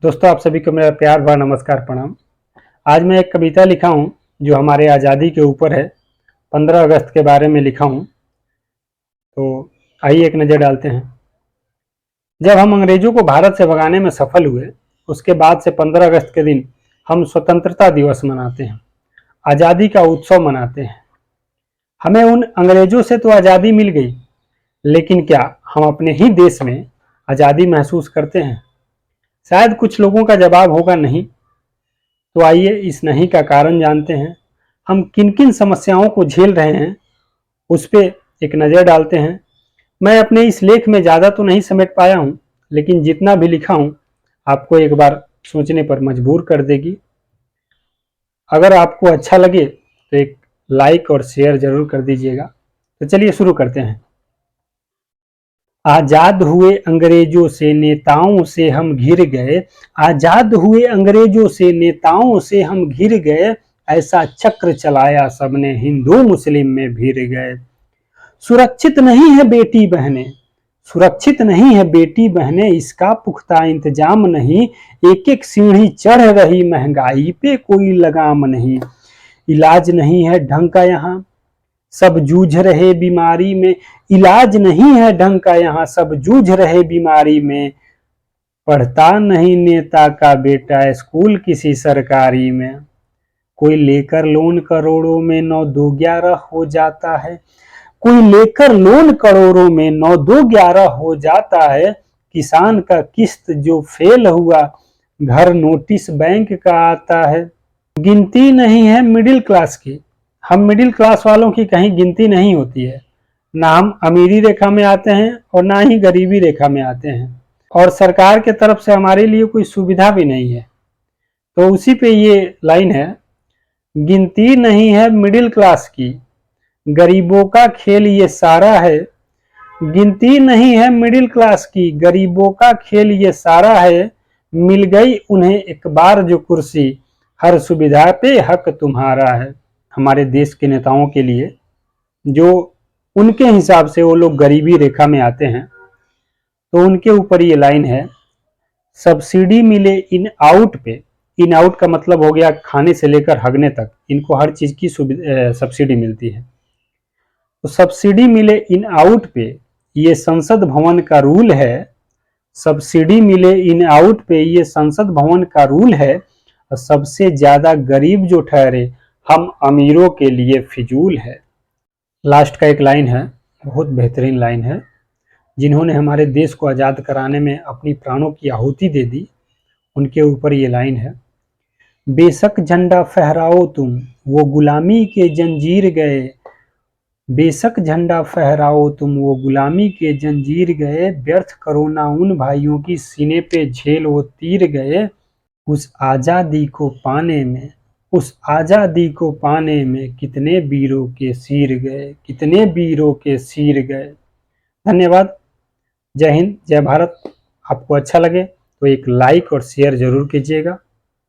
दोस्तों, आप सभी को मेरा प्यार भरा नमस्कार प्रणाम। आज मैं एक कविता लिखा हूँ जो हमारे आज़ादी के ऊपर है। 15 अगस्त के बारे में लिखा हूँ, तो आइए एक नज़र डालते हैं। जब हम अंग्रेजों को भारत से भगाने में सफल हुए, उसके बाद से 15 अगस्त के दिन हम स्वतंत्रता दिवस मनाते हैं, आज़ादी का उत्सव मनाते हैं। हमें उन अंग्रेजों से तो आज़ादी मिल गई, लेकिन क्या हम अपने ही देश में आज़ादी महसूस करते हैं? शायद कुछ लोगों का जवाब होगा नहीं। तो आइए इस नहीं का कारण जानते हैं। हम किन किन समस्याओं को झेल रहे हैं, उस पे एक नज़र डालते हैं। मैं अपने इस लेख में ज़्यादा तो नहीं समेट पाया हूँ, लेकिन जितना भी लिखा हूँ आपको एक बार सोचने पर मजबूर कर देगी। अगर आपको अच्छा लगे तो एक लाइक और शेयर जरूर कर दीजिएगा। तो चलिए शुरू करते हैं। आजाद हुए अंग्रेजों से नेताओं से हम घिर गए, आजाद हुए अंग्रेजों से नेताओं से हम घिर गए, ऐसा चक्र चलाया सबने हिंदू मुस्लिम में भिड़ गए। सुरक्षित नहीं है बेटी बहने, सुरक्षित नहीं है बेटी बहने, इसका पुख्ता इंतजाम नहीं, एक एक सीढ़ी चढ़ रही महंगाई पे कोई लगाम नहीं। इलाज नहीं है ढंग का यहाँ, सब जूझ रहे बीमारी में, इलाज नहीं है ढंग का यहाँ, सब जूझ रहे बीमारी में। पढ़ता नहीं नेता का बेटा स्कूल किसी सरकारी में, कोई लेकर लोन करोड़ों में 9-2-11 हो जाता है, कोई लेकर लोन करोड़ों में 9-2-11 हो जाता है। किसान का किस्त जो फेल हुआ, घर नोटिस बैंक का आता है। गिनती नहीं है मिडिल क्लास की, हम मिडिल क्लास वालों की कहीं गिनती नहीं होती है। ना हम अमीरी रेखा में आते हैं और ना ही गरीबी रेखा में आते हैं, और सरकार के तरफ से हमारे लिए कोई सुविधा भी नहीं है। तो उसी पे ये लाइन है, गिनती नहीं है मिडिल क्लास की, गरीबों का खेल ये सारा है। गिनती नहीं है मिडिल क्लास की, गरीबों का खेल ये सारा है। मिल गई उन्हें एक बार जो कुर्सी, हर सुविधा पे हक तुम्हारा है। हमारे देश के नेताओं के लिए, जो उनके हिसाब से वो लोग गरीबी रेखा में आते हैं, तो उनके ऊपर ये लाइन है, सब्सिडी मिले इन आउट पे। इन आउट का मतलब हो गया खाने से लेकर हगने तक, इनको हर चीज की सब्सिडी मिलती है। तो सब्सिडी मिले इन आउट पे, ये संसद भवन का रूल है। सब्सिडी मिले इन आउट पे, ये संसद भवन का रूल है। और सबसे ज्यादा गरीब जो ठहरे, हम अमीरों के लिए फिजूल है। लास्ट का एक लाइन है, बहुत बेहतरीन लाइन है। जिन्होंने हमारे देश को आज़ाद कराने में अपनी प्राणों की आहुति दे दी, उनके ऊपर ये लाइन है, बेशक झंडा फहराओ तुम वो गुलामी के जंजीर गए, बेशक झंडा फहराओ तुम वो गुलामी के जंजीर गए, व्यर्थ करो ना उन भाइयों की सीने पे झेल वो तीर गए। उस आज़ादी को पाने में, उस आज़ादी को पाने में कितने वीरों के सिर गए, कितने वीरों के सिर गए। धन्यवाद। जय हिंद, जय भारत। आपको अच्छा लगे तो एक लाइक और शेयर जरूर कीजिएगा।